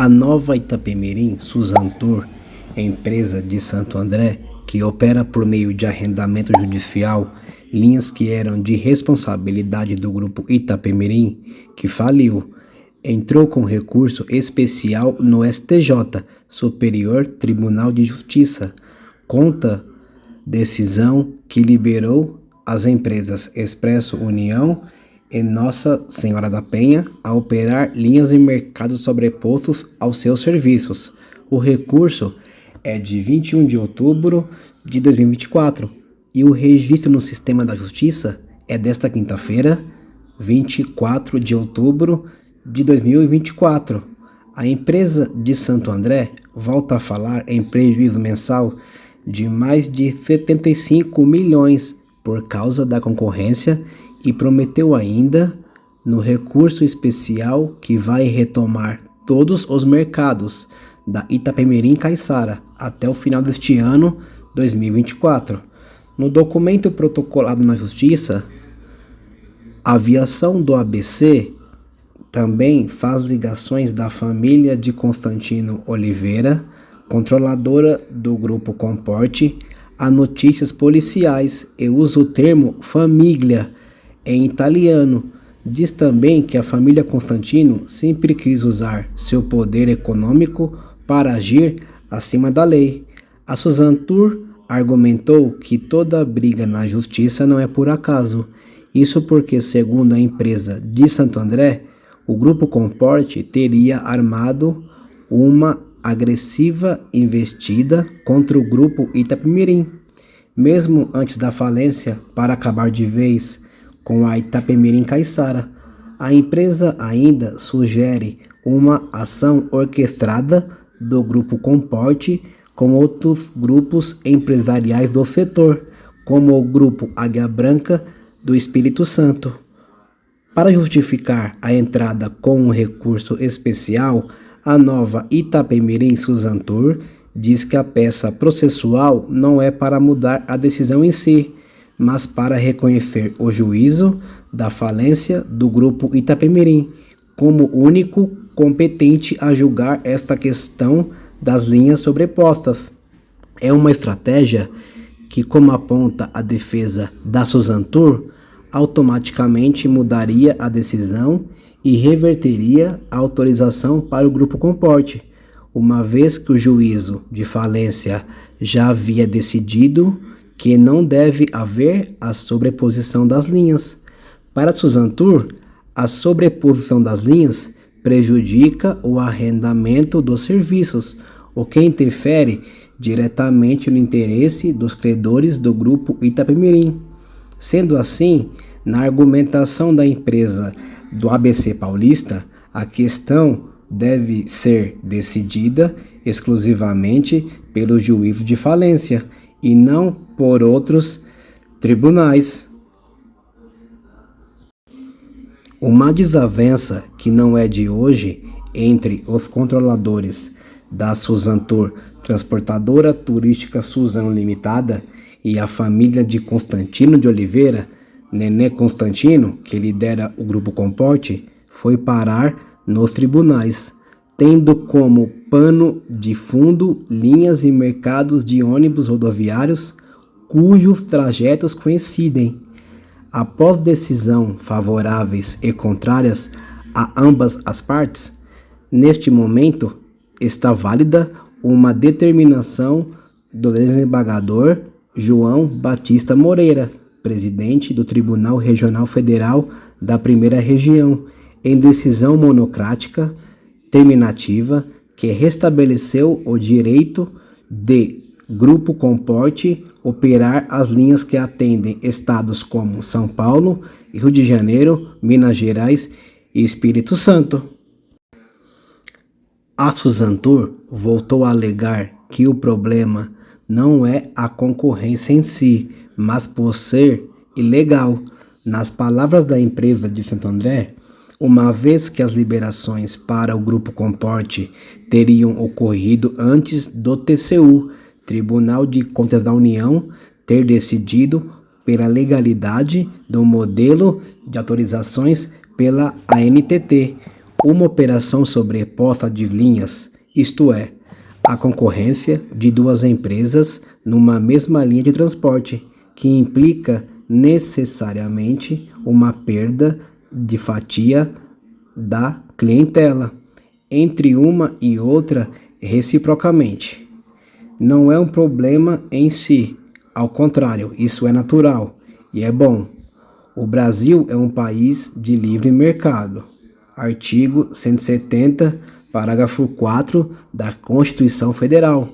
A Nova Itapemirim Suzantur, empresa de Santo André, que opera por meio de arrendamento judicial linhas que eram de responsabilidade do grupo Itapemirim, que faliu, entrou com recurso especial no STJ, Superior Tribunal de Justiça, contra decisão que liberou as empresas Expresso União e Nossa Senhora da Penha a operar linhas e mercados sobrepostos aos seus serviços. O recurso é de 21 de outubro de 2024 e o registro no Sistema da Justiça é desta quinta-feira, 24 de outubro de 2024. A empresa de Santo André volta a falar em prejuízo mensal de mais de 75 milhões por causa da concorrência e prometeu ainda, no recurso especial, que vai retomar todos os mercados da Itapemirim Caiçara até o final deste ano 2024. No documento protocolado na Justiça, a aviação do ABC também faz ligações da família de Constantino Oliveira, controladora do Grupo Comporte, a notícias policiais e usa o termo família em italiano. Diz também que a família Constantino sempre quis usar seu poder econômico para agir acima da lei. A Suzantur argumentou que toda briga na justiça não é por acaso. Isso porque, segundo a empresa de Santo André, o Grupo Comporte teria armado uma agressiva investida contra o Grupo Itapemirim, mesmo antes da falência, para acabar de vez com a Itapemirim Caiçara. A empresa ainda sugere uma ação orquestrada do Grupo Comporte com outros grupos empresariais do setor, como o Grupo Águia Branca do Espírito Santo. Para justificar a entrada com um recurso especial, a Nova Itapemirim Suzantur diz que a peça processual não é para mudar a decisão em si, mas para reconhecer o juízo da falência do Grupo Itapemirim como único competente a julgar esta questão das linhas sobrepostas. É uma estratégia que, como aponta a defesa da Suzantur, automaticamente mudaria a decisão e reverteria a autorização para o Grupo Comporte, uma vez que o juízo de falência já havia decidido que não deve haver a sobreposição das linhas. Para Suzantur, a sobreposição das linhas prejudica o arrendamento dos serviços, o que interfere diretamente no interesse dos credores do Grupo Itapemirim. Sendo assim, na argumentação da empresa do ABC Paulista, a questão deve ser decidida exclusivamente pelo juízo de falência e não por outros tribunais. Uma desavença que não é de hoje entre os controladores da Suzantur Transportadora Turística Suzano Limitada e a família de Constantino de Oliveira, Nenê Constantino, que lidera o Grupo Comporte, foi parar nos tribunais, tendo como pano de fundo linhas e mercados de ônibus rodoviários cujos trajetos coincidem. Após decisão favoráveis e contrárias a ambas as partes, neste momento está válida uma determinação do desembargador João Batista Moreira, presidente do Tribunal Regional Federal da Primeira Região, em decisão monocrática terminativa que restabeleceu o direito de Grupo Comporte operar as linhas que atendem estados como São Paulo, Rio de Janeiro, Minas Gerais e Espírito Santo. A Suzantur voltou a alegar que o problema não é a concorrência em si, mas por ser ilegal. Nas palavras da empresa de Santo André, uma vez que as liberações para o Grupo Comporte teriam ocorrido antes do TCU, Tribunal de Contas da União, ter decidido pela legalidade do modelo de autorizações pela ANTT, uma operação sobreposta de linhas, isto é, a concorrência de duas empresas numa mesma linha de transporte, que implica necessariamente uma perda de fatia da clientela entre uma e outra reciprocamente. Não é um problema em si, ao contrário, isso é natural e é bom. O Brasil é um país de livre mercado. Artigo 170, parágrafo 4 da Constituição Federal.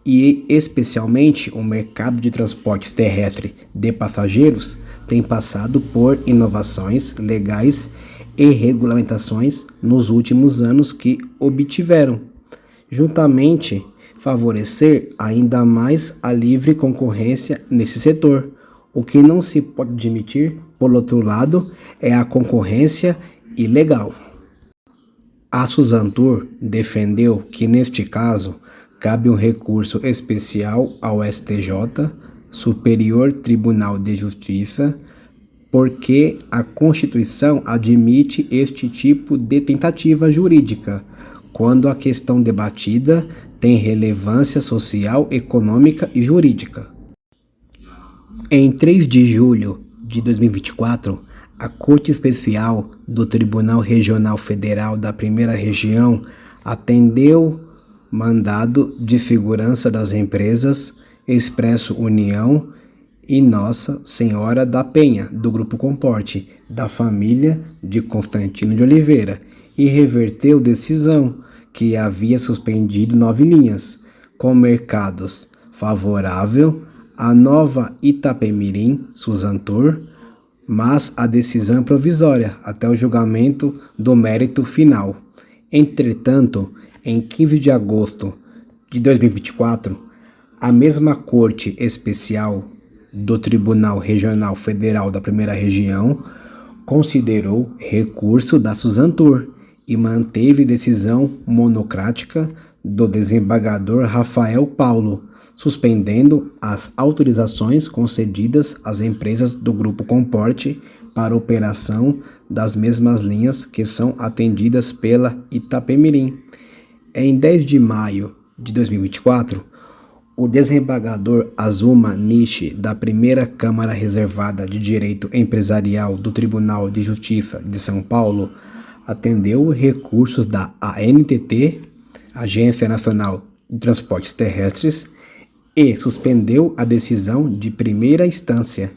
E especialmente o mercado de transporte terrestre de passageiros tem passado por inovações legais e regulamentações nos últimos anos que obtiveram, juntamente, favorecer ainda mais a livre concorrência nesse setor. O que não se pode admitir, por outro lado, é a concorrência ilegal. A Suzantur defendeu que, neste caso, cabe um recurso especial ao STJ, Superior Tribunal de Justiça, porque a Constituição admite este tipo de tentativa jurídica, quando a questão debatida tem relevância social, econômica e jurídica. Em 3 de julho de 2024, a Corte Especial do Tribunal Regional Federal da Primeira Região atendeu mandado de segurança das empresas Expresso União e Nossa Senhora da Penha, do Grupo Comporte, da família de Constantino de Oliveira, e reverteu decisão que havia suspendido 9 linhas, com mercados favorável à Nova Itapemirim, Suzantur, mas a decisão é provisória até o julgamento do mérito final. Entretanto, em 15 de agosto de 2024, a mesma Corte Especial do Tribunal Regional Federal da Primeira Região considerou recurso da Suzantur e manteve decisão monocrática do desembargador Rafael Paulo, suspendendo as autorizações concedidas às empresas do Grupo Comporte para operação das mesmas linhas que são atendidas pela Itapemirim. Em 10 de maio de 2024, o desembargador Azuma Nishi, da Primeira Câmara Reservada de Direito Empresarial do Tribunal de Justiça de São Paulo, atendeu recursos da ANTT, Agência Nacional de Transportes Terrestres, e suspendeu a decisão de primeira instância,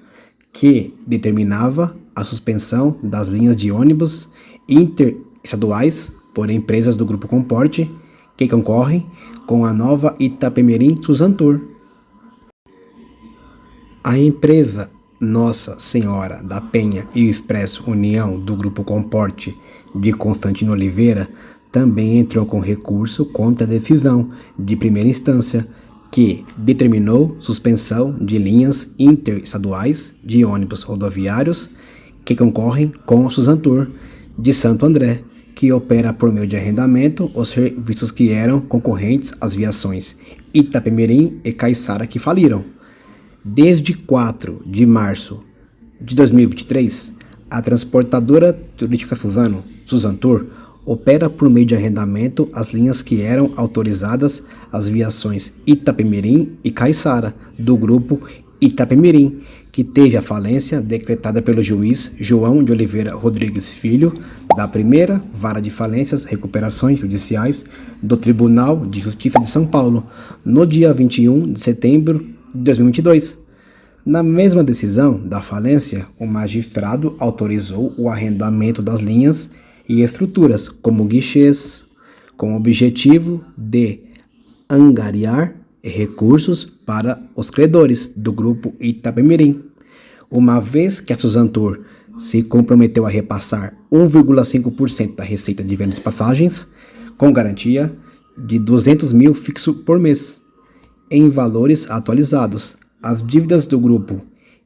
que determinava a suspensão das linhas de ônibus interestaduais por empresas do Grupo Comporte que concorrem com a Nova Itapemirim Suzantur. A empresa Nossa Senhora da Penha e o Expresso União do Grupo Comporte de Constantino Oliveira também entrou com recurso contra a decisão de primeira instância que determinou suspensão de linhas interestaduais de ônibus rodoviários que concorrem com a Suzantur de Santo André, que opera por meio de arrendamento os serviços que eram concorrentes às viações Itapemirim e Caiçara que faliram. Desde 4 de março de 2023, a transportadora turística Suzantur opera por meio de arrendamento as linhas que eram autorizadas às viações Itapemirim e Caiçara, do grupo Itapemirim, que teve a falência decretada pelo juiz João de Oliveira Rodrigues Filho, da Primeira Vara de Falências e Recuperações Judiciais do Tribunal de Justiça de São Paulo, no dia 21 de setembro de 2022. Na mesma decisão da falência, o magistrado autorizou o arrendamento das linhas e estruturas como guichês, com o objetivo de angariar recursos para os credores do grupo Itapemirim, uma vez que a Suzantur se comprometeu a repassar 1,5% da receita de venda de passagens, com garantia de 200 mil fixo por mês, em valores atualizados. As dívidas do grupo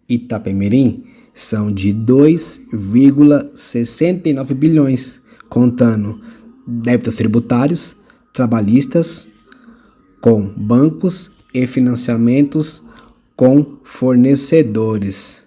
Itapemirim são de 2,69 bilhões, contando débitos tributários, trabalhistas, com bancos e financiamentos com fornecedores.